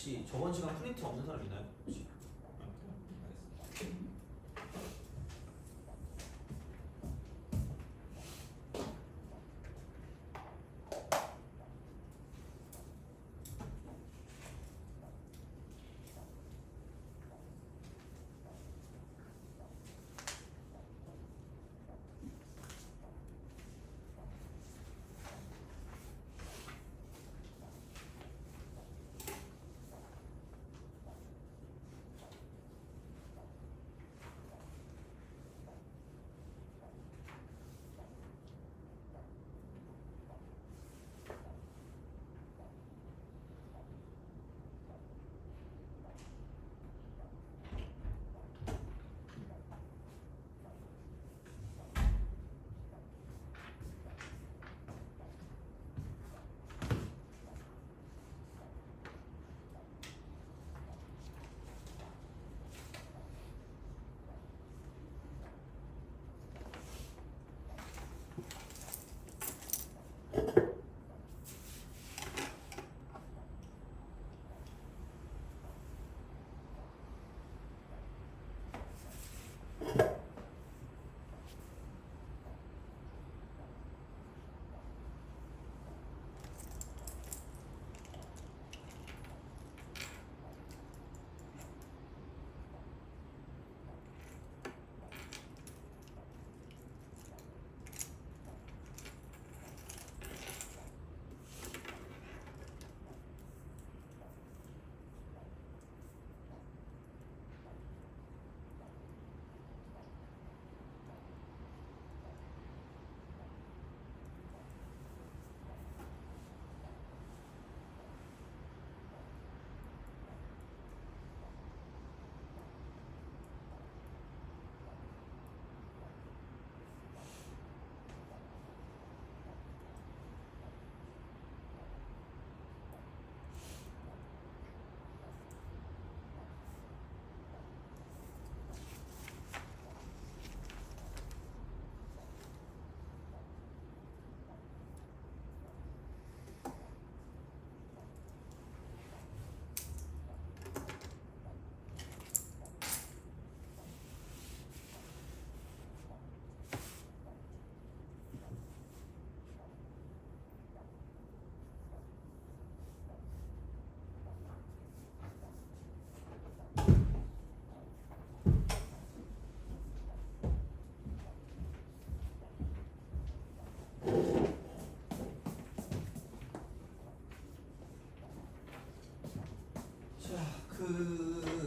혹시 저번 시간 프린트 없는 사람 있나요? 혹시? 알겠습니다.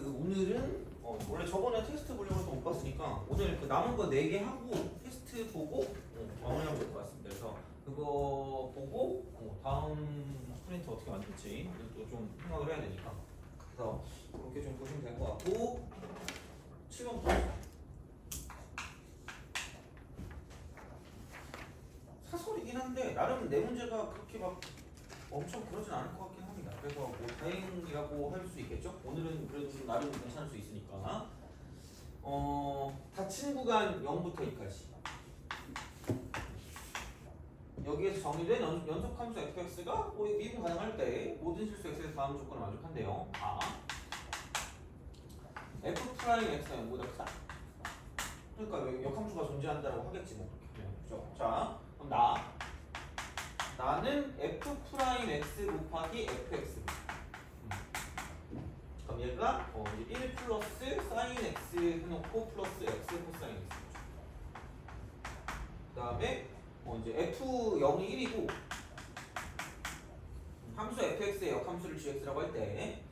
오늘은 원래 저번에 테스트 보려고 해서 못 봤으니까 오늘 그 남은 거 4개 하고 테스트 보고 마무리하면 될 것 같습니다. 그래서 그거 보고 다음 프린트 어떻게 만들지 또 좀 생각을 해야 되니까 그래서 그렇게 좀 보시면 될 것 같고 7번부터 사설이긴 한데 나름 내 문제가 그렇게 막 엄청 그러진 않을 것 같긴 합니다. 그래서 뭐 다행이라고 할 수 있겠죠? 오늘은 그래도 좀 나름 괜찮을 수 있으니까 닫힌 구간 0부터 2까지 여기에서 정의된 연속 함수 fx가 미분 가능할 때 모든 실수 x의 다음 조건을 만족한대요. f 프라임 x가 0보다 크다. 그러니까 역함수가 존재한다라고 하겠지 뭐 그렇게. 그죠? 자 그럼 나는 f 프라임 x 곱하기 fx. 그럼 얘가 이제 1 플러스 사인 x 해놓고 플러스 x 코사인 x. 그 다음에 이제 f0이 1이고 함수 fx의 역함수를 gx라고 할 때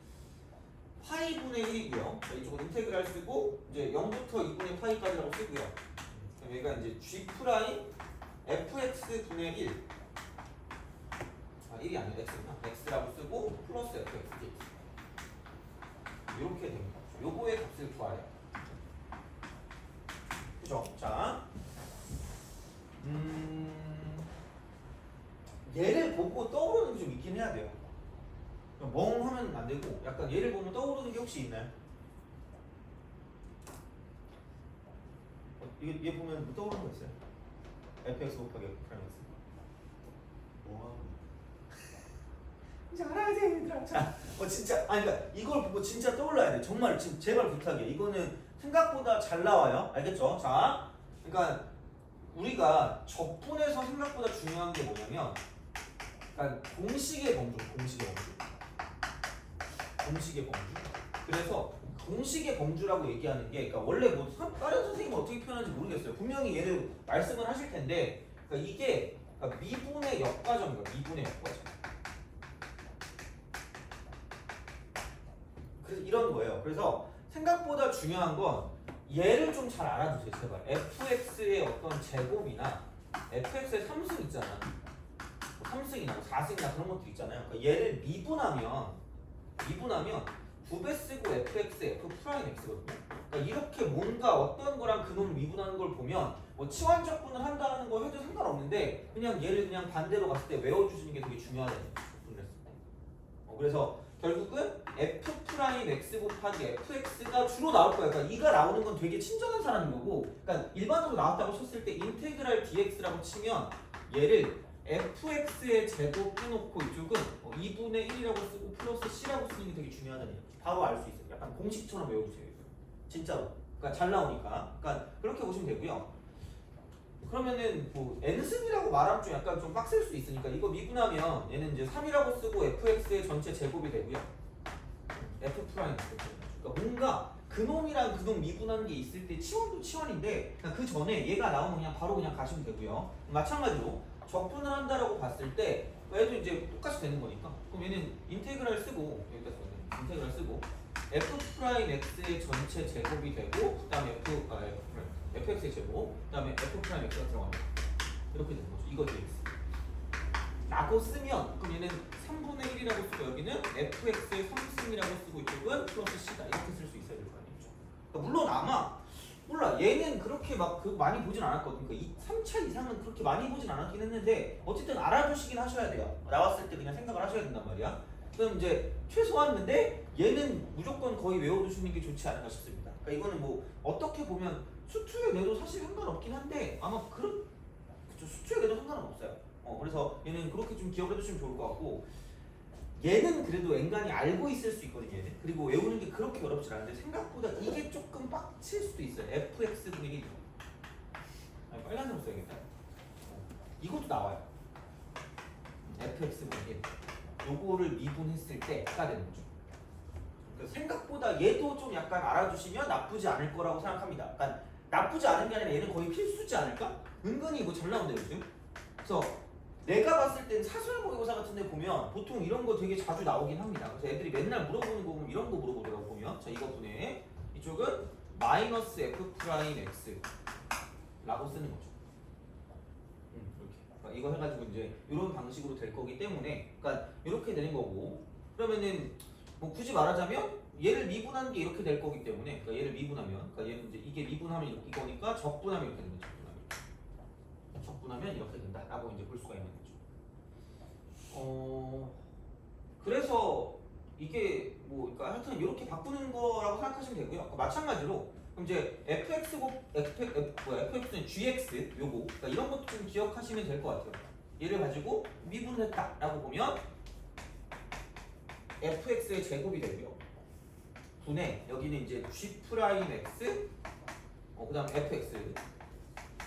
파이분의 1이고요. 이쪽은 인테그랄 쓰고 이제 0부터 2분의 파이까지라고 쓰고요. 그럼 얘가 이제 g 프라임 fx 분의 1. 1이 아니라 x구나. x라고 쓰고 플러스 fx dx. 이렇게 됩니다. 요거의 값을 구하래요. 그죠? 자, 얘를 보고 떠오르는 게 좀 있긴 해야 돼요. 멍 하면 안 되고, 약간 얘를 보면 떠오르는 게 혹시 있나요? 얘 보면 뭐 떠오르는 거 있어요? fx 곱하기 f 프라임 x. 뭐 하는 거야? 잘하지 얘들아. 자, 진짜 아니 그러니까 이걸 보고 진짜 떠올라야 돼. 정말 지금 제발 부탁이에요. 이거는 생각보다 잘 나와요. 알겠죠? 자, 그러니까 우리가 적분에서 생각보다 중요한 게 뭐냐면, 그러니까 공식의 범주. 그래서 공식의 범주라고 얘기하는 게, 그러니까 원래 뭐 다른 선생님은 어떻게 표현하는지 모르겠어요. 분명히 얘를 말씀을 하실 텐데, 그러니까 이게 그러니까 미분의 역과정이에요. 미분의 역과정. 그래서 이런 거예요. 그래서 생각보다 중요한 건 얘를 좀 잘 알아두세요. 제발. fx의 어떤 제곱이나 fx의 3승 있잖아. 3승이나 4승이나 그런 것도 있잖아요. 그러니까 얘를 미분하면 9배 쓰고 fx, f 프라임 x거든요. 그러니까 이렇게 뭔가 어떤 거랑 그놈을 미분하는 걸 보면 뭐 치환적분을 한다는 거 해도 상관없는데 그냥 얘를 그냥 반대로 갔을 때 외워주시는 게 되게 중요하다는 거죠. 그래서 결국은 f 프라임 x 곱하기 fx가 주로 나올 거예요. 그러니까 이가 나오는 건 되게 친절한 사람인 거고, 그러니까 일반적으로 나왔다고 쳤을 때 인테그랄 dx라고 치면 얘를 fx의 제곱 해놓고 이쪽은 2분의 1이라고 쓰고 플러스 c라고 쓰는 게 되게 중요하다는 얘기죠. 바로 알 수 있어요. 약간 공식처럼 외워주세요. 진짜로. 그러니까 잘 나오니까. 그러니까 그렇게 보시면 되고요. 그러면은 뭐 n승이라고 말하면 좀 약간 좀 빡셀 수 있으니까 이거 미분하면 얘는 이제 3이라고 쓰고 fx의 전체 제곱이 되고요. f 프라임. 그러니까 뭔가 그놈이랑 그놈 미분한 게 있을 때 치환도 치환인데 그냥 그 전에 얘가 나오면 그냥 바로 그냥 가시면 되고요. 마찬가지로 적분을 한다라고 봤을 때 얘도 이제 똑같이 되는 거니까 그럼 얘는 인테그랄 쓰고 여기다 써야 인테그랄 쓰고 f 프라임 x의 전체 제곱이 되고 그다음에 fx의 제곱 그다음에 f 프라임 x가 들어갑니다. 이렇게 되는 거죠. 이거 dx 라고 쓰면 그럼 얘는 3분의 1이라고 쓰고 여기는 fx의 3승이라고 쓰고 이쪽은 플러스 c다 이렇게 쓸 수 있어야 될 거 아니죠. 그러니까 물론 아마 몰라 얘는 그렇게 막 많이 보진 않았거든. 그러니까 3차 이상은 그렇게 많이 보진 않았긴 했는데 어쨌든 알아두시긴 하셔야 돼요. 나왔을 때 그냥 생각을 하셔야 된단 말이야. 그럼 이제 최소한 근데 얘는 무조건 거의 외워두시는 게 좋지 않을까 싶습니다. 그러니까 이거는 뭐 어떻게 보면 수투에 내도 사실 상관없긴 한데 아마 그쵸 수투에 내도 상관은 없어요. 그래서 얘는 그렇게 좀 기억을 해두시면 좋을 것 같고 얘는 그래도 엔간히 알고 있을 수 있거든요. 얘는. 그리고 외우는 게 그렇게 어렵지 않은데 생각보다 이게 조금 빡칠 수도 있어요. fx분의 1 빨간색으로 써야겠다. 이것도 나와요. fx분의 1 요거를 미분했을 때가 되는 거죠. 그러니까 생각보다 얘도 좀 약간 알아주시면 나쁘지 않을 거라고 생각합니다. 그러니까 나쁘지 않은 게 아니라 얘는 거의 필수지 않을까? 은근히 이거 잘 나온대요 요즘. 그래서 내가 봤을 땐 사설 모의고사 같은 데 보면 보통 이런 거 되게 자주 나오긴 합니다. 그래서 애들이 맨날 물어보는 거 보면 이런 거 물어보더라고 보면. 자 이것분에 이쪽은 마이너스 f 프라임 x 라고 쓰는 거죠. 이렇게. 그러니까 이거 해가지고 이제 이런 방식으로 될 거기 때문에 그러니까 이렇게 되는 거고 그러면은 뭐 굳이 말하자면 얘를 미분하는 게 이렇게 될 거기 때문에 그러니까 얘를 미분하면 그러니까 얘는 이제 이게 미분하면 이거니까 적분하면 이렇게 되는 거죠. 적분하면 이렇게 된다라고 이제 볼 수가 있는 거죠. 그래서 이게 뭐 그러니까 하여튼 이렇게 바꾸는 거라고 생각하시면 되고요. 그러니까 마찬가지로 그럼 이제 fx는 gx 요거 그러니까 이런 것도 좀 기억하시면 될 것 같아요. 얘를 가지고 미분했다라고 보면 fx의 제곱이 되고요. 분의 여기는 이제 g 프라임 x 그다음 fx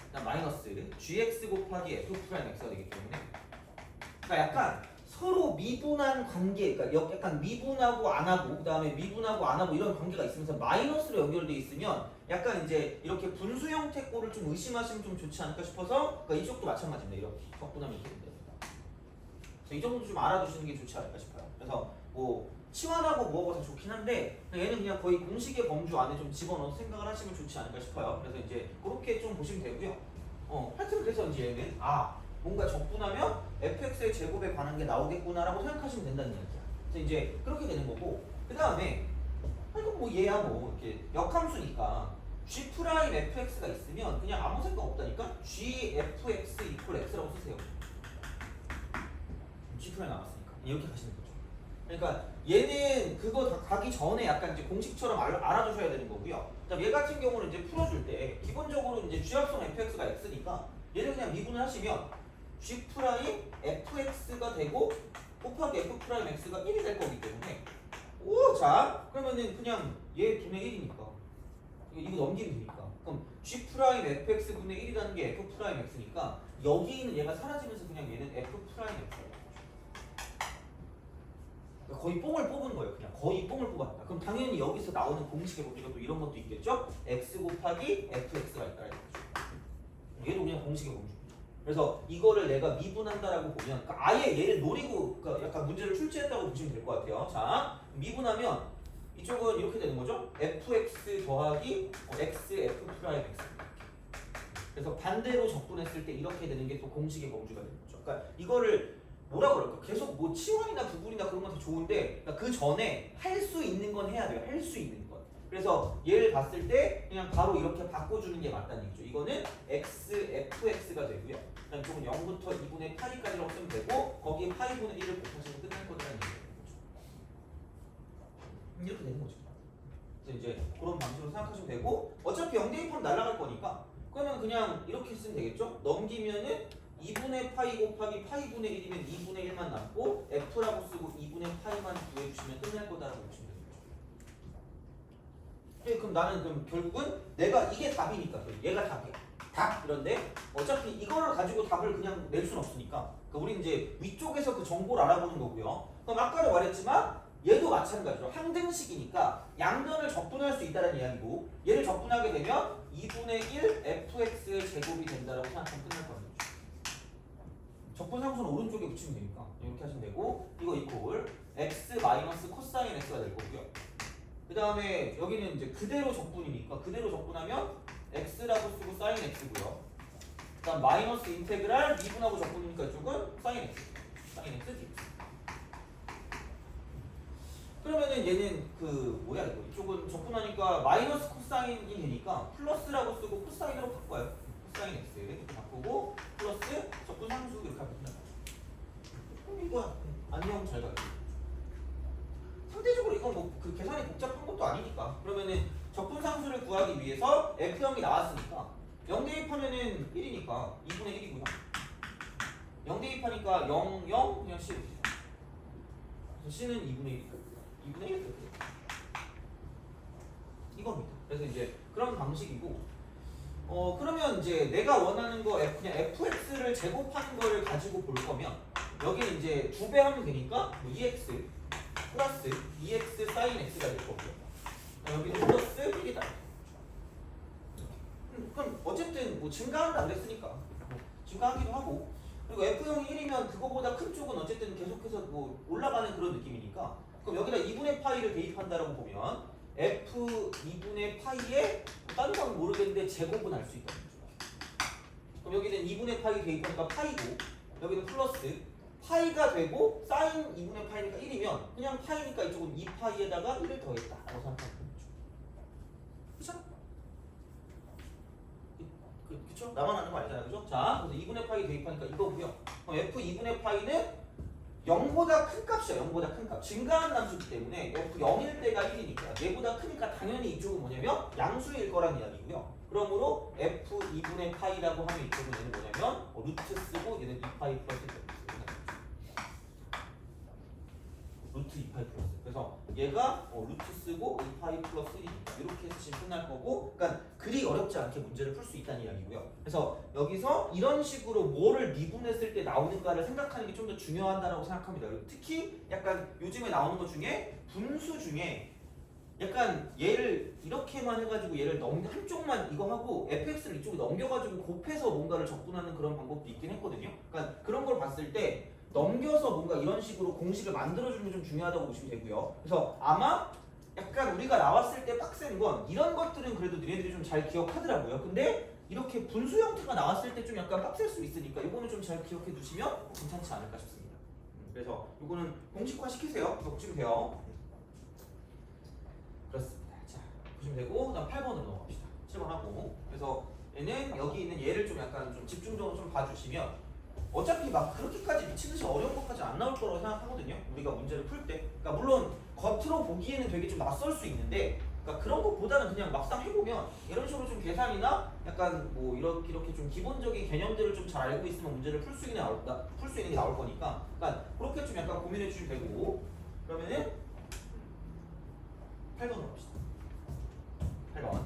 그다음 마이너스 gx 곱하기 f 프라임 x가 되기 때문에 그러니까 약간 서로 미분한 관계 그러니까 약간 미분하고 안 하고 그다음에 미분하고 안 하고 이런 관계가 있으면서 마이너스로 연결돼 있으면 약간 이제 이렇게 분수 형태 꼴을 좀 의심하시면 좀 좋지 않을까 싶어서 그러니까 이쪽도 마찬가지입니다. 이렇게 적분하면 이렇게 됩니다. 이 정도 좀 알아두시는 게 좋지 않을까 싶어요. 그래서 뭐 치환하고 뭐하고 다 좋긴 한데 얘는 그냥 거의 공식의 범주 안에 좀 집어넣어서 생각을 하시면 좋지 않을까 싶어요. 그래서 이제 그렇게 좀 보시면 되고요. 하여튼 그래서 이제 얘는 뭔가 적분하면 fx의 제곱에 관한 게 나오겠구나라고 생각하시면 된다는 얘기야. 그래서 이제 그렇게 되는 거고 그 다음에 이건 뭐 얘야 뭐 이렇게 역함수니까 g 프라임 fx가 있으면 그냥 아무 생각 없다니까 g fx 이퀄 x라고 쓰세요. g 프라임 나왔으니까 이렇게 가시는 거죠. 그러니까 얘는 그거 다 가기 전에 약간 이제 공식처럼 알아두셔야 되는 거고요. 그다음 얘 같은 경우는 이제 풀어줄 때 기본적으로 이제 G합성 fx가 x니까 얘를 그냥 미분을 하시면 G 프라임 fx가 되고 곱하기 f 프라임 x가 1이 될 거기 때문에 자 그러면은 그냥 얘 분의 1이니까 이거 넘기면 되니까 그럼 G 프라임 fx 분의 1이라는 게 f 프라임 x니까 여기 있는 얘가 사라지면서 그냥 얘는 f 프라임 x 거의 뽕을 뽑은 거예요. 그냥 거의 뽕을 뽑았다. 그럼 당연히 여기서 나오는 공식의 범위가 또 이런 것도 있겠죠? x 곱하기 fx가 있다. 얘도 그냥 공식의 범위. 그래서 이거를 내가 미분한다라고 보면 그러니까 아예 얘를 노리고 그러니까 약간 문제를 출제했다고 보시면 될 것 같아요. 자 미분하면 이쪽은 이렇게 되는 거죠? fx 더하기 x f 프라임 x. 그래서 반대로 적분했을 때 이렇게 되는 게 또 공식의 범주가 되는 거죠. 그러니까 이거를 뭐라 그럴까? 계속 뭐 치환이나 구분이나 그런 건 다 좋은데 그러니까 그 전에 할 수 있는 건 해야 돼요. 할 수 있는 건. 그래서 얘를 봤을 때 그냥 바로 이렇게 바꿔주는 게 맞다는 얘기죠. 이거는 x, fx가 되고요. 그다음 조금 0부터 2분의 파이까지라고 쓰면 되고 거기에 파이분의 1을 곱하시면 끝날 거라는 얘기죠. 이렇게 되는 거죠. 그래서 이제 그런 방식으로 생각하시면 되고 어차피 0대1은 날아갈 거니까 그러면 그냥 이렇게 쓰면 되겠죠? 넘기면은 2분의 파이 곱하기 파이분의 1이면 2분의 1만 남고 f라고 쓰고 2분의 파이만 구해주시면 끝날 거다라고 보시면 되는 거죠. 그럼 나는 그럼 결국은 내가 이게 답이니까 얘가 답이야. 답 이런데 어차피 이거를 가지고 답을 그냥 낼 수는 없으니까 그러니까 우리 이제 위쪽에서 그 정보를 알아보는 거고요. 그럼 아까도 말했지만 얘도 마찬가지로 항등식이니까 양변을 적분할 수 있다는 이야기고 얘를 적분하게 되면 2분의 1 fx의 제곱이 된다라고 생각하면 끝날 거예요. 적분 상수는 오른쪽에 붙이면 되니까 이렇게 하시면 되고 이거 이퀄 x 마이너스 코사인 x가 될 거고요. 그 다음에 여기는 이제 그대로 적분이니까 그대로 적분하면 x라고 쓰고 사인 x고요. 그 다음 마이너스 인테그랄 미분하고 적분이니까 이쪽은 사인 x 사인 x dx. 그러면은 얘는 그 뭐야 이거 이쪽은 적분하니까 마이너스 코사인이 되니까 플러스라고 쓰고 코사인으로 바꿔요. 코사인 x 이렇게 바꾸고 플러스 적분 상수 이렇게 하면 된다. 그럼 이거 안녕 잘 가요. 상대적으로 이건 뭐 그 계산이 복잡한 것도 아니니까 그러면은 적분 상수를 구하기 위해서 F형이 나왔으니까 0대2 하면은 1이니까 2분의 1이고요 0대2 하니까 0, 0 그냥 C 그래서 C는 2분의 1이고 2분의 1 이겁니다. 그래서 이제 그런 방식이고 그러면 이제 내가 원하는 거 그냥 fx를 제곱하는 걸 가지고 볼 거면 여기는 이제 2배 하면 되니까 뭐 2x 플러스 2x 사인 x가 될 거고요. 여기는 플러스 1이다. 그럼 어쨌든 뭐 증가는 안 됐으니까 뭐 증가하기도 하고 그리고 f형이 1이면 그거보다 큰 쪽은 어쨌든 계속해서 뭐 올라가는 그런 느낌이니까 그럼 여기다 2분의 파이를 대입한다라고 보면 f 2분의 파이에 다른 건 모르겠는데 제곱은 알 수 있다는 거죠. 그럼 여기는 2분의 파이 대입하니까 파이고 여기는 플러스 파이가 되고 사인 2분의 파이니까 1이면 그냥 파이니까 이쪽은 2파이에다가 1을 더했다라고 생각하면 되죠. 그쵸? 그쵸? 나만 아는 거 아니잖아요. 그죠? 자, 그래서 2분의 파이 대입하니까 이거고요. 그럼 f 2분의 파이는 0보다 큰 값이야. 0보다 큰 값. 증가하는 함수이기 때문에 f 0일 때가 1이니까 얘보다 크니까 당연히 이쪽은 뭐냐면 양수일 거란 이야기고요. 그러므로 f 2분의 파이라고 하면 이쪽은 얘는 뭐냐면 루트 쓰고 얘는 2파이 플러스 1 루트 2파이 플러스. 그래서 얘가 루트 쓰고 2파이 플러스 1이니까 이렇게 해서 지금 끝날 거고 그러니까 그리 어렵지 않게 문제를 풀 수 있다는 이야기고요. 그래서 여기서 이런 식으로 뭐를 미분했을 때 나오는가를 생각하는 게 좀 더 중요하다고 생각합니다. 특히 약간 요즘에 나오는 것 중에 분수 중에 약간 얘를 이렇게만 해가지고 얘를 한쪽만 이거 하고 fx를 이쪽에 넘겨가지고 곱해서 뭔가를 적분하는 그런 방법도 있긴 했거든요. 그러니까 그런 걸 봤을 때 넘겨서 뭔가 이런 식으로 공식을 만들어주는 게 좀 중요하다고 보시면 되고요. 그래서 아마 약간 우리가 나왔을 때 빡센 건 이런 것들은 그래도 너네들이 좀 잘 기억하더라고요. 근데 이렇게 분수 형태가 나왔을 때 좀 약간 빡셀 수 있으니까 이거는 좀 잘 기억해 두시면 괜찮지 않을까 싶습니다. 그래서 이거는 공식화 시키세요. 그래서 보시면 돼요. 그렇습니다. 자, 보시면 되고 그다음 8번으로 넘어갑시다. 7번 하고 그래서 얘는 여기 있는 얘를 좀 약간 좀 집중적으로 좀 봐주시면 어차피 막 그렇게까지 미친듯이 어려운 것까지 안 나올 거라고 생각하거든요. 우리가 문제를 풀 때. 그러니까 물론 겉으로 보기에는 되게 좀 낯설 수 있는데 그러니까 그런 것보다는 그냥 막상 해보면 이런 식으로 좀 계산이나 약간 뭐 이렇게 좀 기본적인 개념들을 좀 잘 알고 있으면 문제를 풀 수 있는 게 나올 거니까 그러니까 그렇게 좀 약간 고민해 주시면 되고 그러면은 8번으로 갑시다. 8번.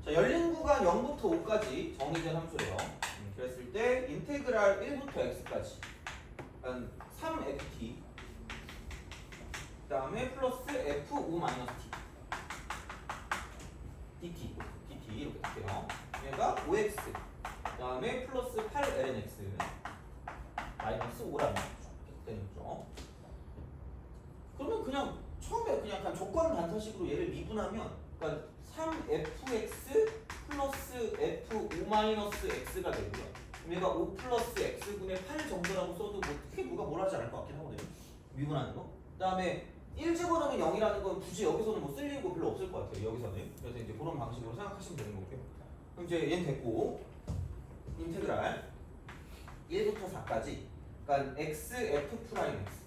자, 열린 구간 0부터 5까지 정의된 함수예요. 그랬을 때 인테그랄 1부터 x까지 3ft 그 다음에 플러스 f5-t dt 이렇게 될게요. 얘가 5x 그 다음에 플러스 8lnx 마이너스 5라는 이렇게 되는 거죠. 그러면 그냥 처음에 그냥 약간 조건 반사식으로 얘를 미분하면 그러니까 3fx 플러스 f5-x가 되고요. 그럼 얘가 5 플러스 x분의 8 정도라고 써도 뭐 크게 누가 뭘 하지 않을 것 같긴 하거든요. 미분하는 거. 그 다음에 1 집어넣으면 0이라는 건 굳이 여기서는 뭐 쓸 이유가 별로 없을 것 같아요. 여기서는. 그래서 이제 그런 방식으로 생각하시면 되는 거고요. 그럼 이제 얘는 됐고 인테그랄 1부터 4까지 그러니까 x, f 프라임 x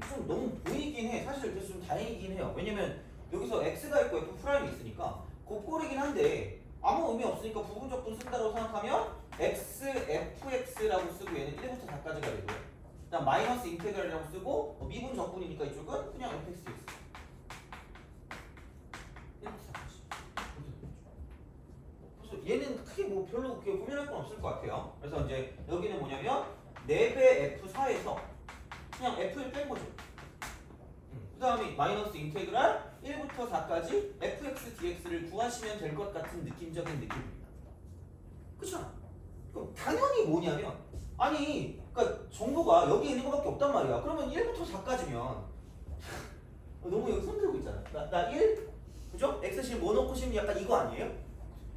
좀 너무 보이긴 해. 사실 그래서 좀 다행이긴 해요. 왜냐면 여기서 x가 있고 f 프라임이 있으니까 곱꼴이긴 한데 아무 의미 없으니까 부분적분 쓴다고 생각하면 x, fx라고 쓰고 얘는 1부터 4까지가 되고요. 그다음 마이너스 인테그랄이라고 쓰고 미분 적분이니까 이쪽은 그냥 fx, dx 1부터 4까지. 그래서 얘는 크게 뭐 별로 그렇게 고민할 건 없을 것 같아요. 그래서 이제 여기는 뭐냐면 4배 f4에서 그냥 f를 뺀 거죠. 그 다음에 마이너스 인테그랄 1부터 4까지 fx dx를 구하시면 될 것 같은 느낌적인 느낌입니다. 그쵸? 그럼 당연히 뭐냐면 아니 그러니까 정보가 여기 있는 것밖에 없단 말이야. 그러면 1부터 4까지면 너무 여기 손들고 있잖아. 나 1? 그죠? x실 뭐 넣고 싶니? 약간 이거 아니에요?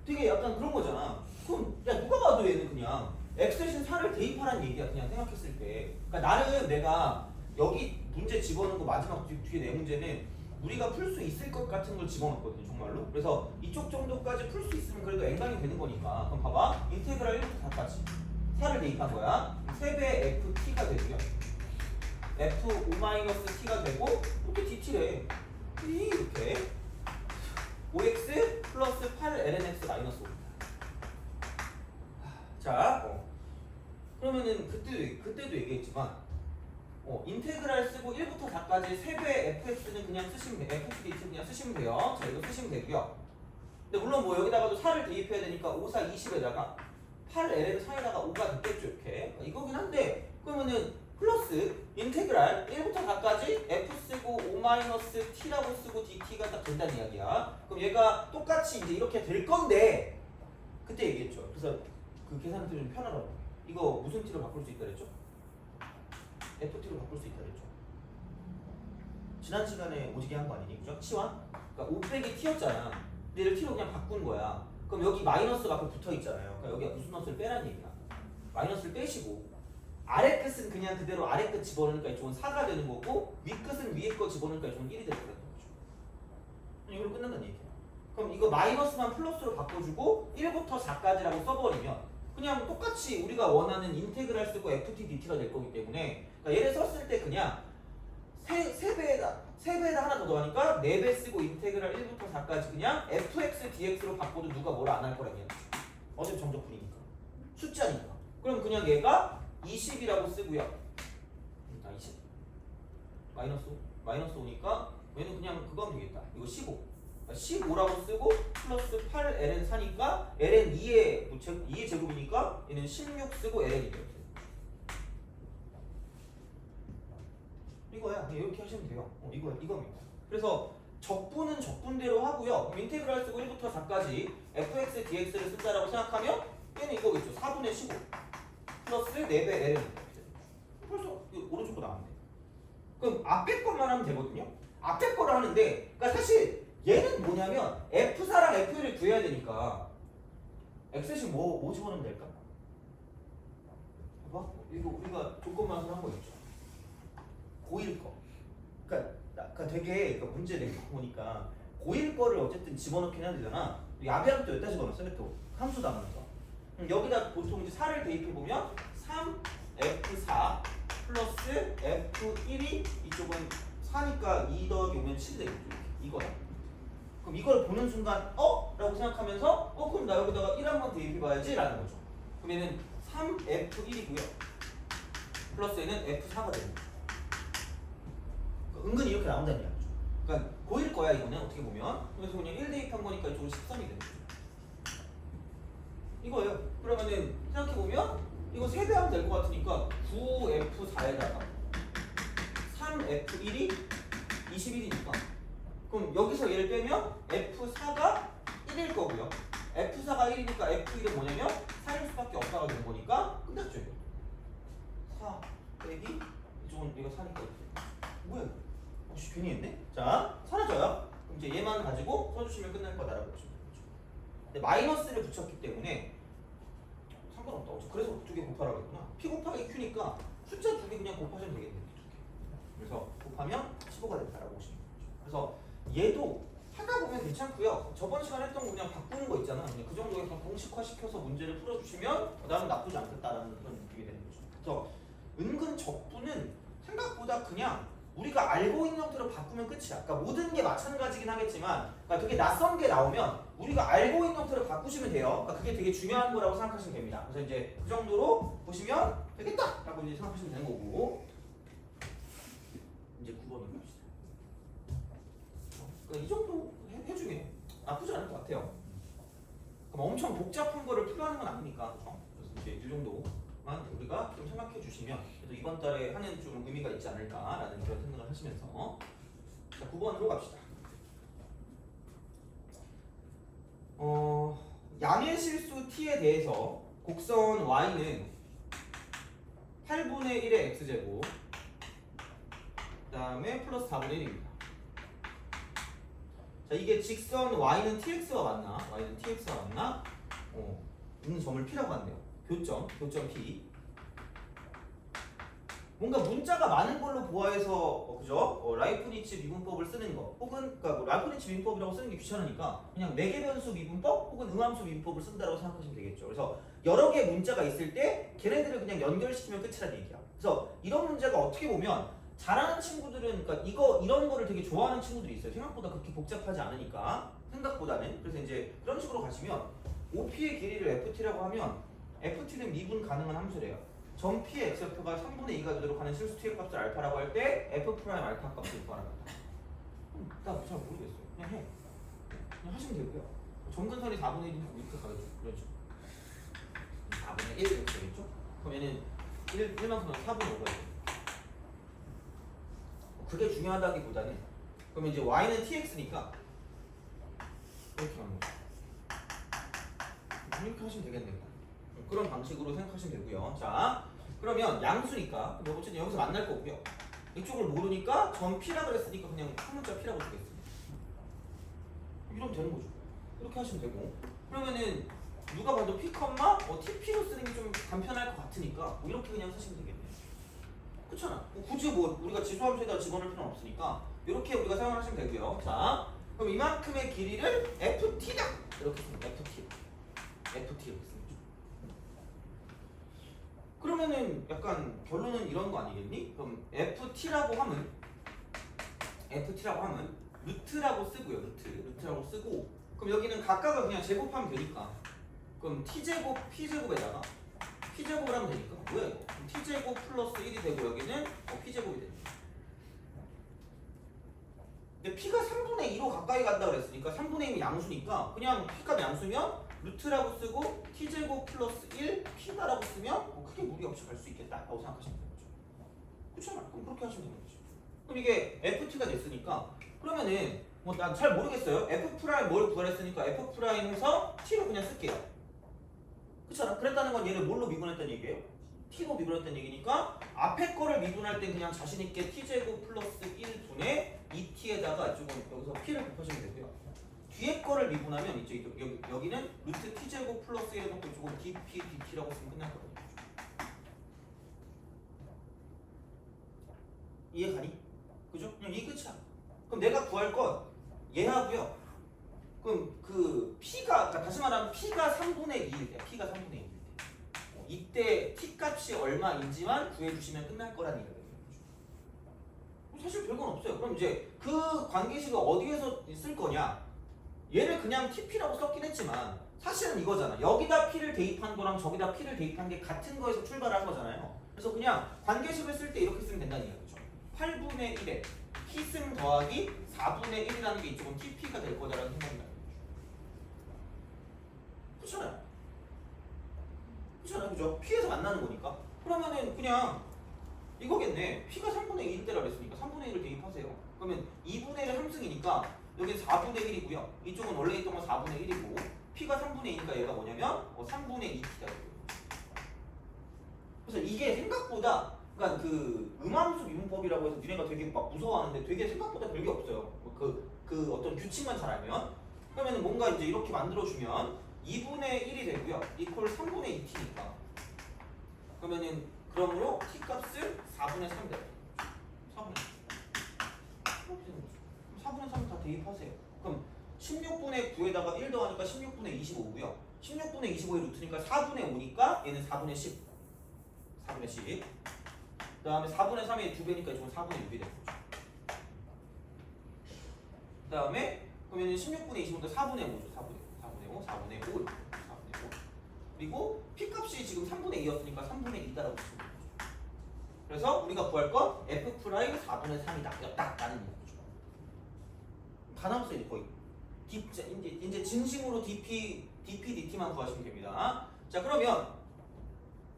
되게 약간 그런 거잖아. 그럼 야 누가 봐도 얘는 그냥 x 대신 4를 대입하라는 얘기야. 그냥 생각했을 때. 그러니까 나는 내가 여기 문제 집어넣은 거 마지막 뒤에 네 문제는 우리가 풀 수 있을 것 같은 걸 집어넣었거든요. 정말로. 그래서 이쪽 정도까지 풀 수 있으면 그래도 N강이 되는 거니까. 그럼 봐봐. 인테그랄 1부터 4까지 4를 대입한 거야. 3배 ft가 되고요. f5-t가 되고 이렇게 dt래. 이렇게 5x 플러스 8lnx 마이너스 5. 자, 그러면은 그때도 얘기했지만 인테그랄 쓰고 1부터 4까지 3배 fx는 그냥 쓰시면 돼요. fx dt 그냥 쓰시면 돼요. 자, 이거 쓰시면 되고요. 근데 물론 뭐 여기다가도 4를 대입해야 되니까 5, 4, 20에다가 8ln 4에다가 5가 됐겠죠. 이렇게. 이거긴 한데 그러면은 플러스 인테그랄 1부터 4까지 f 쓰고 5-t라고 쓰고 dt가 딱 된다는 이야기야. 그럼 얘가 똑같이 이제 이렇게 될 건데 그때 얘기했죠. 그래서 그 계산을 좀 편하라고. 이거 무슨 t로 바꿀 수 있다 그랬죠? ft로 바꿀 수 있다 그랬죠. 지난 시간에 오지게 한 거 아니니? 그죠? 치환? 그러니까 5 빼기 t였잖아. 근데 얘를 t로 그냥 바꾼 거야. 그럼 여기 마이너스가 앞에 붙어 있잖아요. 그러니까 여기가 무슨 넛을 빼라는 얘기야. 마이너스를 빼시고 아래 끝은 그냥 그대로 아래 끝 집어넣으니까 이쪽은 4가 되는 거고 위 끝은 위에 거 집어넣으니까 이쪽은 1이 되는 거죠. 이걸로 끝난다는 얘기야. 그럼 이거 마이너스만 플러스로 바꿔주고 1부터 4까지라고 써버리면 그냥 똑같이 우리가 원하는 인테그랄 쓰고 ft dt가 될 거기 때문에 그러니까 얘를 썼을 때 그냥 3배에다 하나 더 더하니까 4배 쓰고 인테그랄 1부터 4까지 그냥 fx dx로 바꿔도 누가 뭐라 안 할 거란 얘기야. 어차피 정적분이니까 숫자니까. 그럼 그냥 얘가 20이라고 쓰고요. 20 마이너스 5니까 얘는 그냥 그거 하면 되겠다. 이거 15라고 쓰고 플러스 8ln 4니까 ln 2의 제곱이니까 얘는 16 쓰고 ln이 돼요. 이거야. 이렇게 하시면 돼요. 이겁니다. 그래서 적분은 적분대로 하고요. 인테그랄 쓰고 1부터 4까지 fx dx를 쓴다라고 생각하면 얘는 이거겠죠. 4분의 15 플러스 4배 ln. 벌써 오른쪽으로 나왔네. 그럼 앞에 것만 하면 되거든요. 앞에 거를 하는데 그러니까 사실 얘는 뭐냐면 F4랑 F1을 구해야 되니까 X식 뭐 집어넣으면 될까? 봐봐. 이거 우리가 조건만으로 한 거 있죠. 고1 거. 그러니까 되게 문제 내고 보니까 고1 거를 어쨌든 집어넣긴 해야 되잖아. 앞에부터 여기다 집어넣었어. 또 함수 담아서. 여기다 보통 이제 4를 대입해보면 3F4 플러스 F1이 이쪽은 4니까 2 더하기 5면 7 되겠죠. 이거다. 그럼 이걸 보는 순간 라고 생각하면서 그럼 나 여기다가 1 한번 대입해봐야지 라는 거죠. 그럼 얘는 3F1이고요. 플러스 얘는 F4가 되는 거죠. 은근히 이렇게 나온다는 이야기죠. 그러니까 보일 거야 이거는 어떻게 보면. 그래서 그냥 1 대입한 거니까 이쪽은 13이 되는 거죠. 이거예요. 그러면은 생각해보면 이거 세배하면 될 것 같으니까 9F4에다가 3F1이 21이니까 그럼 여기서 얘를 빼면 F4가 1일 거고요. F4가 1이니까 F1은 뭐냐면 4일 수밖에 없다가 된 거니까 끝났죠. 4 빼기 이쪽은 얘가 4니까 뭐야 이거? 혹시 괜히 했네? 자 사라져요. 그럼 이제 얘만 가지고 써주시면 끝날 거다라고 보시면 되죠. 근데 마이너스를 붙였기 때문에 상관없다고. 그래서 두 개 곱하라고 했구나. P 곱하기 Q니까 숫자 두 개 그냥 곱하시면 되겠네. 두 개. 그래서 곱하면 15가 된다라고 보시면 되죠. 그래서 얘도 하다 보면 괜찮고요. 저번 시간에 했던 거 그냥 바꾸는 거 있잖아. 그냥 그 정도에서 공식화 시켜서 문제를 풀어주시면 나는 나쁘지 않겠다라는 그런 느낌이 되는 거죠. 그래서 은근 적분은 생각보다 그냥 우리가 알고 있는 형태로 바꾸면 끝이야. 그러니까 모든 게 마찬가지긴 하겠지만, 그러니까 되게 낯선 게 나오면 우리가 알고 있는 형태로 바꾸시면 돼요. 그러니까 그게 되게 중요한 거라고 생각하시면 됩니다. 그래서 이제 그 정도로 보시면 되겠다라고 이제 생각하시면 되는 거고. 이제 9번으로 갑시다. 그러니까 이 정도 해주면 나쁘지 않을 것 같아요. 그럼 엄청 복잡한 거를 풀어하는 건 아니니까, 그렇죠? 그래서 이제 이 정도만 우리가 좀 생각해 주시면 그래도 이번 달에 하는 좀 의미가 있지 않을까라는 그런 생각을 하시면서 자 9번으로 갑시다. 양의 실수 t에 대해서 곡선 y는 8분의 1의 x제곱 그 다음에 플러스 4분의 1입니다. 자 이게 직선 y는 tx가 맞나? y는 tx가 맞나? 있는 점을 p라고 한대요. 교점 p. 뭔가 문자가 많은 걸로 보아해서 그죠? 라이프니츠 미분법을 쓰는 거 혹은 그러니까 뭐 라이프니츠 미분법이라고 쓰는 게 귀찮으니까 그냥 매개변수 미분법 혹은 음함수 미분법을 쓴다고 생각하시면 되겠죠. 그래서 여러 개의 문자가 있을 때 걔네들을 그냥 연결시키면 끝이라는 얘기야. 그래서 이런 문제가 어떻게 보면 잘하는 친구들은 그러니까 이런 거를 되게 좋아하는 친구들이 있어요. 생각보다 그렇게 복잡하지 않으니까 생각보다는. 그래서 이제 그런 식으로 가시면 OP의 길이를 FT라고 하면 FT는 미분 가능한 함수래요. 점 P의 x표가 3분의 2가 되도록 하는 실수 T의 값을 알파라고 할 때 F 프라임 알파 값을 구하랍니다. 나 잘 모르겠어요. 그냥 해. 그냥 하시면 되고요. 점근선이 4분의 1이니까 이렇게 가겠죠. 그렇죠. 4분의 1 이렇게 되겠죠. 그럼 얘는 1만큼은 4분의 5가 돼요. 그게 중요하다기보다는 그럼 이제 y는 tx니까 이렇게 하는 거죠. 이렇게 하시면 되겠네요. 그런 방식으로 생각하시면 되고요. 자, 그러면 양수니까 어쨌든 여기서 만날 거고요. 이쪽을 모르니까 점 P라 그랬으니까 그냥 한 문자 P라고 주겠습니다. 이러면 되는 거죠. 이렇게 하시면 되고. 그러면은 누가 봐도 P, TP로 쓰는 게 좀 간편할 것 같으니까 뭐 이렇게 그냥 쓰시면 되겠네요. 그렇잖아. 굳이 뭐 우리가 지수함수에다 집어넣을 필요는 없으니까 이렇게 우리가 사용을 하시면 되고요. 자, 그럼 이만큼의 길이를 FT다 이렇게 씁니다. FT 이렇게 씁니다. 그러면은 약간 결론은 이런 거 아니겠니? 그럼 FT라고 하면 루트라고 쓰고요. 루트라고 쓰고 그럼 여기는 각각을 그냥 제곱하면 되니까 그럼 T제곱 P제곱에다가 P제곱을 하면 되니까 뭐야 이거? 그럼 T제곱 플러스 1이 되고 여기는 P제곱이 됩니다. 근데 P가 3분의 2로 가까이 간다 그랬으니까 3분의 2는 양수니까 그냥 P가 양수면 루트라고 쓰고 T제곱 플러스 1 P다라고 쓰면 크게 무리 없이 갈 수 있겠다라고 생각하시면 되는 거죠. 그렇잖아. 그럼 그렇게 하시면 되는 거죠. 그럼 이게 FT가 됐으니까 그러면은 뭐 난 잘 모르겠어요. F 프라임 뭘 구하랬으니까 F 프라임에서 T로 그냥 쓸게요. 그렇잖아. 그랬다는 건 얘를 뭘로 미분했다는 얘기예요? T로 미분했다는 얘기니까 앞에 거를 미분할 때 그냥 자신 있게 T제곱 플러스 1분의 2T에다가 여기서 P를 곱하시면 되고요. 뒤에 거를 미분하면 이제 여기는 루트 T제곱 플러스 1 해놓고 조금 DP, DT라고 쓰면 끝날 거거든요. 이해 가니? 그죠? 그냥 이 끝이야. 그럼 내가 구할 건 얘하고요. 그럼 그 P가, 그러니까 다시 말하면 P가 3분의 2일 때, P가 3분의 2일 때 이때 T 값이 얼마인지만 구해주시면 끝날 거라는 얘기거든요. 사실 별건 없어요. 그럼 이제 그 관계식을 어디에서 쓸 거냐? 얘를 그냥 TP라고 썼긴 했지만 사실은 이거잖아. 여기다 P를 대입한 거랑 저기다 P를 대입한 게 같은 거에서 출발을 한 거잖아요. 그래서 그냥 관계식을 쓸 때 이렇게 쓰면 된다는 얘기죠. 8분의 1에 P승 더하기 4분의 1이라는 게 이쪽은 TP가 될 거다라는 생각이 나요. 그렇잖아요. 그렇잖아요. 그죠? P에서 만나는 거니까. 그러면은 그냥 이거겠네. P가 3분의 2일 때라 그랬으니까 3분의 1을 대입하세요. 그러면 2분의 1은 함승이니까 여기 4분의 1이고요. 이쪽은 원래 있던 건 4분의 1이고 P가 3분의 2니까 얘가 뭐냐면 3분의 2T다. 그래서 이게 생각보다 그러니까 그 음함수 미분법이라고 해서 니네가 되게 막 무서워하는데 되게 생각보다 별게 없어요. 그 어떤 규칙만 잘 알면. 그러면 뭔가 이제 이렇게 만들어주면 2분의 1이 되고요. 이퀄 3분의 2T니까. 그러면은 그러므로 T 값을 4분의 3 돼요. 4분의 4분의 3 다 대입하세요. 그럼 16분의 9에다가 1 더하니까 16분의 25고요. 16분의 25의 루트니까 4분의 5니까 얘는 4분의 10. 4분의 10. 그 다음에 4분의 3의 2배니까 이쪽은 4분의 6이 되는 거죠. 그 다음에 그러면 16분의 25니까 4분의 5죠. 4분의 5. 4분의 5. 그리고 P값이 지금 3분의 2였으니까 3분의 2다라고 치면 되죠. 그래서 우리가 구할 건 F 프라임 4분의 3이다. 였다라는 얘기죠. 다 나왔어요. 거의. 이제 진심으로 DT만 구하시면 됩니다. 자, 그러면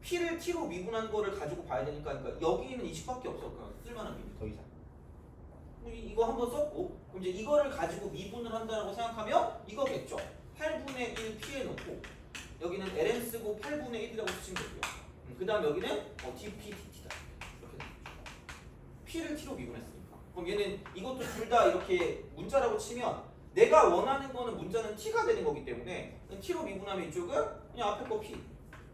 P를 T로 미분한 거를 가지고 봐야 되니까 그러니까 여기는 이 식밖에 없어. 쓸만한 게 더 이상. 이거 한번 썼고 그럼 이제 이거를 가지고 미분을 한다고 생각하면 이거겠죠. 8분의 1 P에 놓고 여기는 ln 쓰고 8분의 1이라고 쓰시면 되고요. 그 다음 여기는 dp dt다. 이렇게 되죠. P를 T로 미분했으니까. 그럼 얘는 이것도 둘 다 이렇게 문자라고 치면 내가 원하는 거는 문자는 T가 되는 거기 때문에 T로 미분하면 이쪽은 그냥 앞에 거 P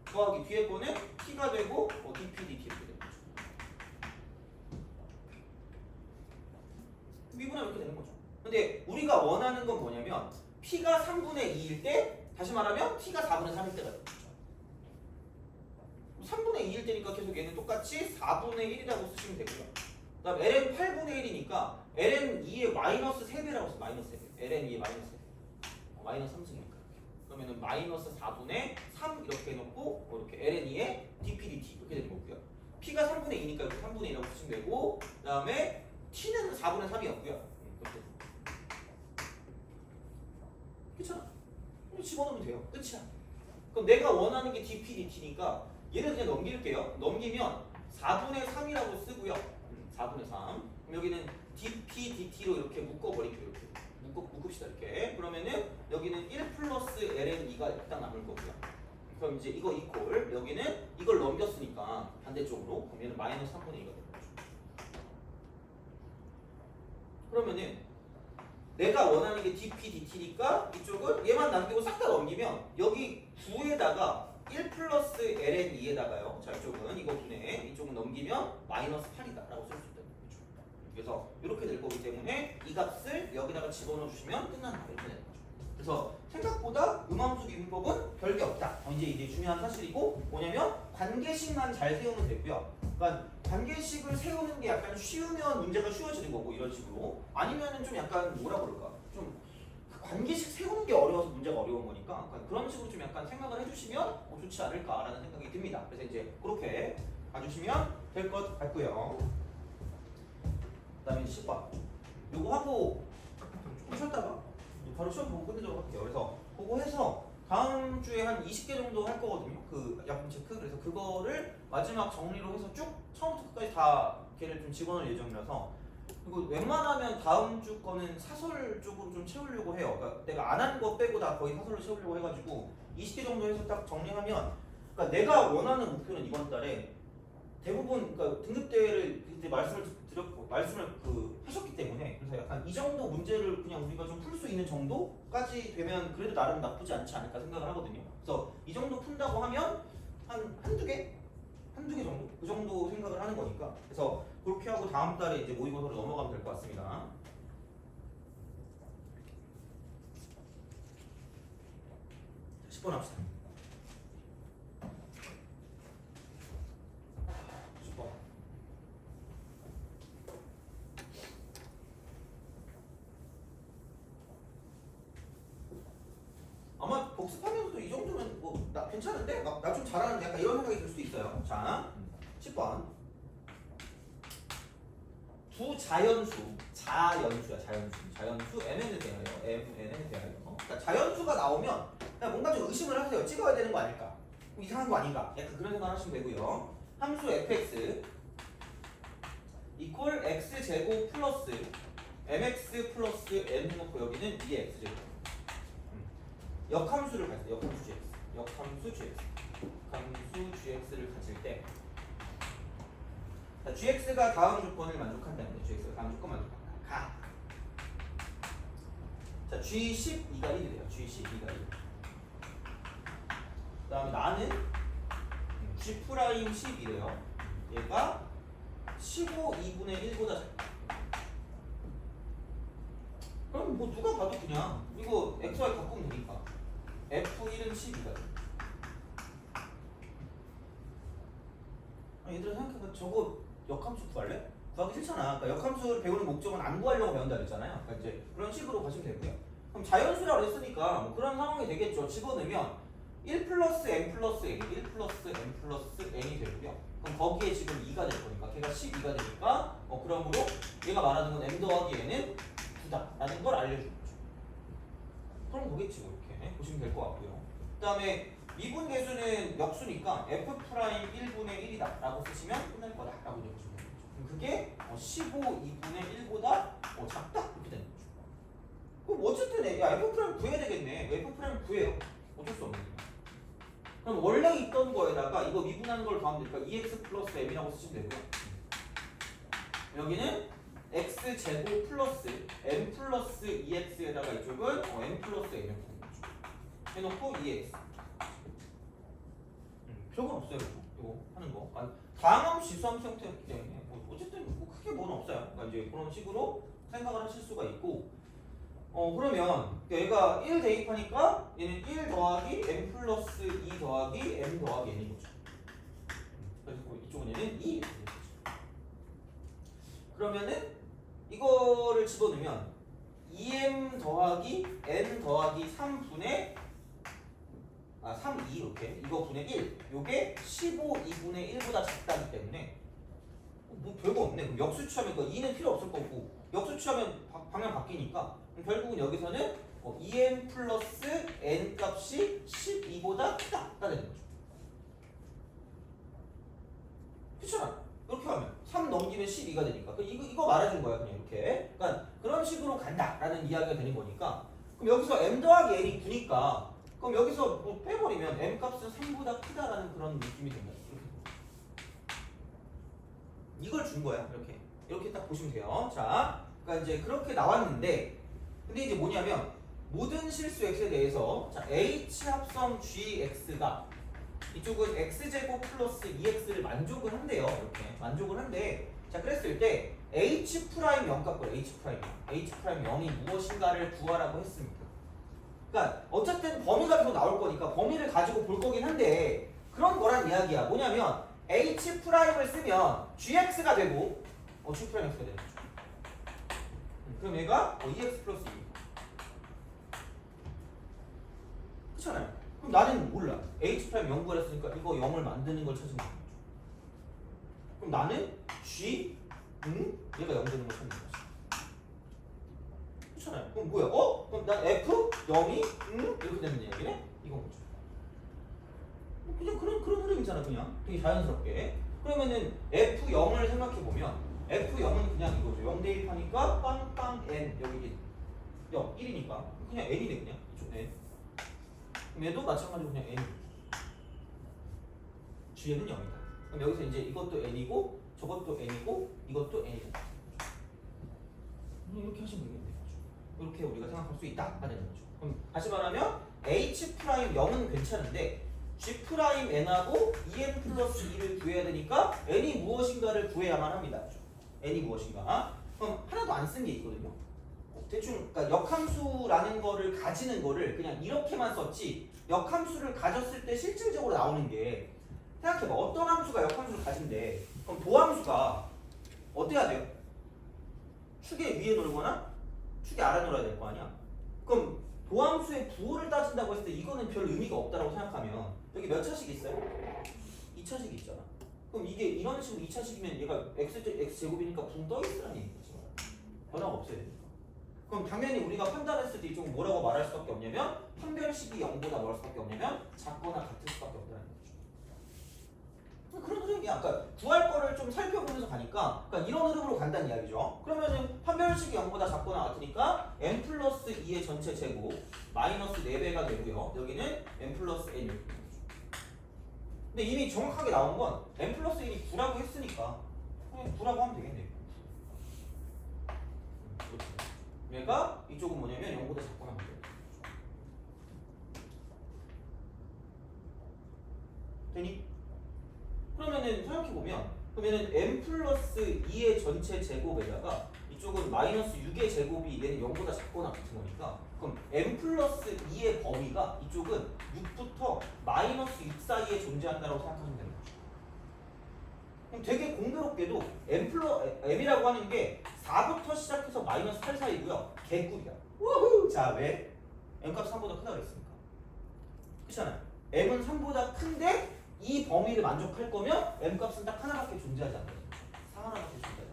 더하기 뒤에 거는 T가 되고 dp dt 이렇게 되는 거죠. 미분하면 이렇게 되는 거죠. 근데 우리가 원하는 건 뭐냐면 P가 3분의 2일 때 다시 말하면 T가 4분의 3일 때가 되는 거죠. 3분의 2일 때니까 계속 얘는 똑같이 4분의 1이라고 쓰시면 되고요. 그 다음 ln 8분의 1이니까 ln 2의 마이너스 3배라고 써. 마이너스 3배. ln 2의 마이너스 3배. 마이너스 3승이니까. 그러면은 마이너스 4분의 3 이렇게 해놓고 이렇게 ln 2의 dp dt 이렇게 되는 거고요. P가 3분의 2니까 이렇게 3분의 2라고 쓰시면 되고 그 다음에 T는 4분의 3이었고요. 그렇잖아. 집어넣으면 돼요. 끝이야. 그럼 내가 원하는 게 dp dt니까 얘를 그냥 넘길게요. 넘기면 4분의 3이라고 쓰고요. 4분의 3. 그럼 여기는 dp dt로 이렇게 묶어버릴게요. 이렇게 묶읍시다. 이렇게. 그러면은 여기는 1 플러스 ln 2가 일단 남을 거고요. 그럼 이제 이거 이퀄 여기는 이걸 넘겼으니까 반대쪽으로 그럼 얘는 마이너스 3분의 2가 되는 거죠. 그러면은 내가 원하는 게 dp dt니까 이쪽은 얘만 남기고 싹 다 넘기면 여기 9에다가 1 플러스 ln 2에다가요. 자, 이쪽은 이거 분해 이쪽은 넘기면 마이너스 8이다 라고 쓸 수 있다는 거죠. 그래서 이렇게 될 거기 때문에 이 값을 여기다가 집어넣어 주시면 끝난다 이렇게 되는 거죠. 그래서 생각보다 음함수 미분법은 별게 없다. 이제 중요한 사실이고 뭐냐면 관계식만 잘 세우면 되고요. 그러니까 관계식을 세우는 게 약간 쉬우면 문제가 쉬워지는 거고 이런 식으로 아니면은 좀 약간 뭐라 그럴까 좀 관계식 세우는 게 어려워서 문제가 어려운 거니까 그런 식으로 좀 약간 생각을 해주시면 좋지 않을까라는 생각이 듭니다. 그래서 이제 그렇게 봐주시면 될 것 같고요. 그다음에 10번 요거 하고 조금 쉬었다가 바로 시험 보고 끝내도록 할게요. 그래서 그거 해서 다음 주에 한 20개 정도 할 거거든요. 그 약품 체크. 그래서 그거를 마지막 정리로 해서 쭉 처음부터 끝까지 다 걔를 좀 집어넣을 예정이라서 그리고 웬만하면 다음 주 거는 사설 쪽으로 좀 채우려고 해요. 그러니까 내가 안 한 거 빼고 다 거의 사설로 채우려고 해가지고 20개 정도 해서 딱 정리하면 그러니까 내가 원하는 목표는 이번 달에 대부분 그러니까 등급대를 그때 말씀을 하셨기 때문에 그래서 약간 이 정도 문제를 그냥 우리가 좀 풀 수 있는 정도까지 되면 그래도 나름 나쁘지 않지 않을까 생각을 하거든요. 그래서 이 정도 푼다고 하면 한두 개 정도 그 정도 생각을 하는 거니까 그래서 그렇게 하고 다음 달에 이제 모의고사로 넘어가면 될 것 같습니다. 10번 합시다. 10번. 복습하면서도 이 정도면 뭐 나 괜찮은데? 나 좀 잘하는데? 약간 이런 생각이 들 수도 있어요. 자, 10번. 두 자연수야 자연수 mn에 대하여. 그러니까 자연수가 나오면 그냥 뭔가 좀 의심을 하세요. 찍어야 되는 거 아닐까? 이상한 거 아닌가? 약간 그런 생각 하시면 되고요. 함수 fx 이퀄 x제곱 플러스 mx 플러스 n 해놓고 여기는 2x제곱. 역함수를 가질 때 역함수 gx를 가질 때 자, gx가 다음 조건을 만족한다는데 gx가 다음 조건 만족한다. 자, g12가 1이 돼요. g12가 1. 그 다음에 나는 g'10이래요. 얘가 15 2분의 1보다 작다. 그럼 뭐 누가 봐도 그냥 이거 xy 바꾸면 되니까 f1은 12가 돼. 얘들아 생각해봐. 저거 역함수 구할래? 구하기 싫잖아. 그러니까 역함수를 배우는 목적은 안 구하려고 배운다 그랬잖아요. 그러니까 이제 그런 식으로 보시면 되고요. 그럼 자연수라고 했으니까 뭐 그런 상황이 되겠죠. 집어넣으면 1 플러스 n 플러스 n, 1 플러스 n 플러스 n이 되고요. 그럼 거기에 지금 2가 될 거니까 걔가 12가 되니까 그러므로 얘가 말하는 건 m 더하기 n은 9다 라는 걸 알려주는 거죠. 그럼 보겠지 뭐 이렇게 보시면 될 것 같고요. 그 다음에 미분계수는 역수니까 f 프라임 1분의 1이다 라고 쓰시면 끝날 거다 라고 이제 보시면 되는 거죠. 그럼 그게 15 2분의 1보다 작다 이렇게 되는 거죠. 그럼 어쨌든 야 f 프라임 구해야 되겠네. f 프라임 구해요. 어쩔 수 없는 거야. 그럼 원래 있던 거에다가 이거 미분하는 걸 더하면 되니까 2x 플러스 m이라고 쓰시면 되고요. 여기는 x제곱 플러스 m 플러스 2x에다가 이쪽은 m 플러스 n 이렇게 되는 거죠. 해놓고 2x. 별건 없어요. 이거 하는 거. 다항함 지수함 형태였기 때문에 어쨌든 뭐 크게 뭐는 없어요. 그러니까 이제 그런 식으로 생각을 하실 수가 있고. 그러면 얘가 1 대입하니까 얘는 1 더하기 m 플러스 2 더하기 m 더하기 n인 거죠. 그래서 이쪽은 얘는 2 이렇게 되는 거죠. 그러면은 이거를 집어넣으면 2m 더하기 n 더하기 3분의 3, 2 이렇게 이거 분의 1 요게 15 2분의 1보다 작다기 때문에 뭐 별거 없네. 그럼 역수 취하면 2는 필요 없을 거고 역수 취하면 방향 바뀌니까 결국은 여기서는 2m 플러스 n 값이 12보다 크다가 되는 거죠. 그렇잖아. 이렇게 하면 3 넘기면 12가 되니까 이거 말해준 거야 그냥 이렇게. 그러니까 그런 식으로 간다라는 이야기가 되는 거니까 그럼 여기서 m 더하기 n이 9니까 그럼 여기서 뭐 빼버리면 m 값은 3보다 크다라는 그런 느낌이 된다. 이걸 준 거야. 이렇게 딱 보시면 돼요. 자, 그러니까 이제 그렇게 나왔는데, 근데 이제 뭐냐면 모든 실수 x에 대해서 자 h 합성 gx가 이쪽은 x제곱 플러스 2x를 만족을 한대요. 이렇게 만족을 한대. 자, 그랬을 때 h 프라임 0 값을 h 프라임 0이 무엇인가를 구하라고 했습니다. 그러니까 어쨌든 범위가 계속 나올 거니까 범위를 가지고 볼 거긴 한데 그런 거란 이야기야. 뭐냐면 h 프라임을 쓰면 gx가 되고 g 프라임 x가 되는 거죠. 그럼 얘가 2x 플러스 2. 그렇잖아요. 그럼 나는 몰라. h 프라임 0 구했으니까 이거 0을 만드는 걸 찾으면 되는 거죠. 그럼 나는 g 얘가 0 되는 걸 찾는 거지. 그렇잖아요. 그럼 뭐야? 그럼 난 f 0이 이렇게 되는 얘기네. 이건 뭐죠? 그냥 그런 흐름이잖아. 그냥 되게 자연스럽게. 그러면은 f0을 생각해 보면 f0은 그냥 이거죠. 0 대입하니까 빵빵 n 여기 0 1이니까 그냥 n이네 그냥 이쪽 n. 그럼 얘도 마찬가지로 그냥 n. g는 0이다. 그럼 여기서 이제 이것도 n이고 저것도 n이고 이것도 n이다. 이렇게 하시면 되겠네요. 이렇게 우리가 생각할 수 있다 하는 거죠. 그럼 다시 말하면 h 프라임 0은 괜찮은데 g 프라임 n하고 2n 플러스 2를 구해야 되니까 n이 무엇인가를 구해야만 합니다. n이 무엇인가? 그럼 하나도 안 쓴 게 있거든요. 대충 그러니까 역함수라는 거를 가지는 거를 그냥 이렇게만 썼지 역함수를 가졌을 때 실질적으로 나오는 게 생각해봐. 어떤 함수가 역함수를 가진대. 그럼 도함수가 어때야 돼요? 축의 위에 놀거나 축의 아래 놀아야 될 거 아니야? 그럼 도함수의 부호를 따진다고 했을 때 이거는 별 의미가 없다고 생각하면 여기 몇 차식 있어요? 2차식 있잖아. 그럼 이게 이런 식으로 2차식이면 얘가 x제곱이니까 붕 떠있으라는 얘기지. 변화가 없어야 되니까. 그럼 당연히 우리가 판단했을 때 이쪽은 뭐라고 말할 수밖에 없냐면 판별식이 0보다 뭐할 수밖에 없냐면 작거나 같을 수밖에 없다는 거죠. 그런 흐름이야. 그러니까 구할 거를 좀 살펴보면서 가니까 그러니까 이런 흐름으로 간다는 이야기죠. 그러면은 판별식이 0보다 작거나 같으니까 n 플러스 2의 전체 제곱 마이너스 4배가 되고요. 여기는 n 플러스 n 이렇게 되죠. 근데 이미 정확하게 나온 건 n 플러스 1이 9라고 했으니까 그냥 9라고 하면 되겠네요. 그러니까 이쪽은 뭐냐면 0보다 작거나 같아요. 되니? 그러면은 생각해보면 그러면은 n 플러스 2의 전체 제곱에다가 이쪽은 마이너스 6의 제곱이 얘는 0보다 작거나 같은 거니까 그럼 n 플러스 2의 범위가 이쪽은 6부터 마이너스 6 사이에 존재한다고 생각하시면 되는 거죠. 그럼 되게 공교롭게도 m이라고 하는 게 4부터 시작해서 마이너스 8 사이고요. 개꿀이야. 우후! 자, 왜? m값 3보다 크다 그랬으니까. 그렇잖아요. m은 3보다 큰데 이 범위를 만족할 거면 m값은 딱 하나밖에 존재하지 않는 거죠. 4 하나밖에 존재하지 않는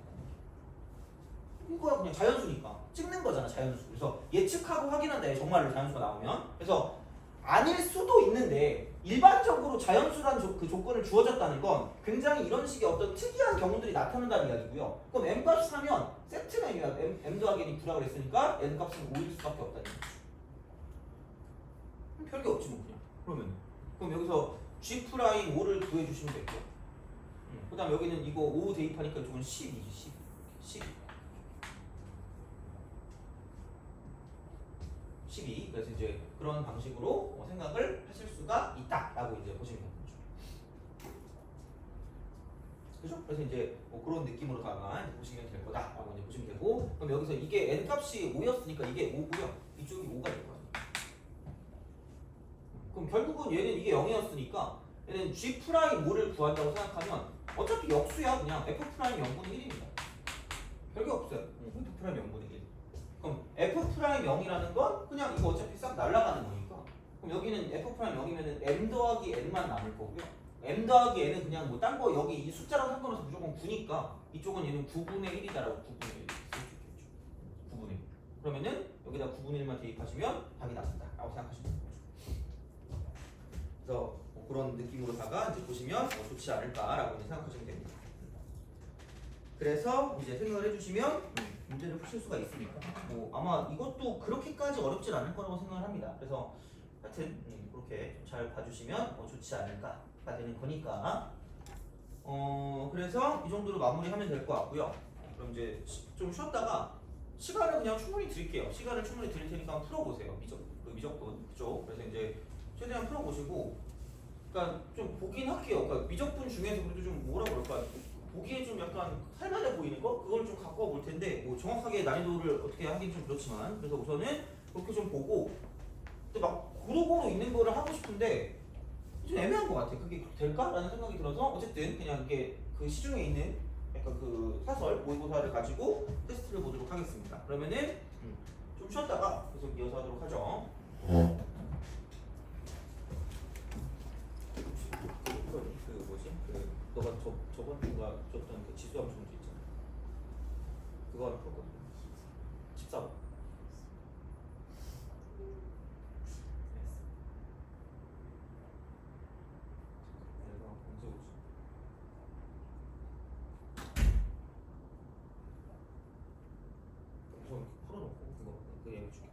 거죠. 이거야 그냥 자연수니까. 찍는 거잖아, 자연수. 그래서 예측하고 확인한다. 얘 정말로 자연수가 나오면. 그래서 아닐 수도 있는데 일반적으로 자연수라는 그 조건을 주어졌다는 건 굉장히 이런 식의 어떤 특이한 경우들이 나타난다는 이야기고요. 그럼 m값 사면 세트가 m 더하기 n이 9라고 그랬으니까 n값은 5일 수밖에 없다는 거죠. 별게 없지 뭐 그냥. 그럼 여기서 g 프라임 5를 구해주시면 되고 그 다음 여기는 이거 5 대입하니까 이쪽은 12지 12. 그래서 이제 그런 방식으로 생각을 하실 수가 있다라고 이제 보시면 되는 거죠. 그죠? 그래서 이제 뭐 그런 느낌으로다가 이제 보시면 될 거다라고 이제 보시면 되고 그럼 여기서 이게 n 값이 5였으니까 이게 5고요. 이쪽이 5가 될 거예요. 그럼 결국은 얘는 이게 0이었으니까 얘는 g 프라임 5를 구한다고 생각하면 어차피 역수야. 그냥 f 프라임 0분의 1입니다. 별게 없어요. f 프라임 0분의 1. 그럼 f 프라임 0이라는 건 그냥 이거 어차피 싹 날아가는 거니까. 그럼 여기는 f 프라임 0이면은 m 더하기 n만 남을 거고요. m 더하기 n은 그냥 뭐 딴 거 여기 이 숫자랑 상관없어 무조건 9니까 이쪽은 얘는 9분의 1이다라고 9분의 1 쓸 수 있겠죠. 9분의 1. 그러면은 여기다 9분의 1만 대입하시면 답이 나온다라고 생각하시면 되는 거죠. 그래서 뭐 그런 느낌으로다가 이제 보시면 좋지 않을까라고 이제 생각하시면 됩니다. 그래서 이제 생각을 해주시면 문제를 푸실 수가 있으니까 뭐 아마 이것도 그렇게까지 어렵진 않을 거라고 생각을 합니다. 그래서 하여튼 그렇게 잘 봐주시면 좋지 않을까가 되는 거니까 그래서 이 정도로 마무리하면 될 것 같고요. 그럼 이제 좀 쉬었다가 시간을 그냥 충분히 드릴게요. 시간을 충분히 드릴 테니까 한번 풀어보세요. 미적분 그죠? 그래서 이제 최대한 풀어보시고 그러니까 좀 보긴 할게요. 그러니까 미적분 중에서 그래도 좀 뭐라 그럴까 보기에 좀 약간 할만해 보이는 거 그걸 좀 갖고 볼 텐데 뭐 정확하게 난이도를 어떻게 하긴 좀 그렇지만 그래서 우선은 그렇게 좀 보고 근데 막 고루고루 있는 거를 하고 싶은데 좀 애매한 것 같아. 그게 될까라는 생각이 들어서 어쨌든 그냥 이게 그 시중에 있는 약간 그 사설 모의고사를 가지고 테스트를 보도록 하겠습니다. 그러면은 좀 쉬었다가 계속 이어서 하도록 하죠. 그 뭐지? 그 너가 저번 주가 줬던 그 지수함 문제 있잖아. 그거 하나 풀었거든. 14번. 내가 검색 오지. 우선 풀어놓고 그거 그 얘기 줄게.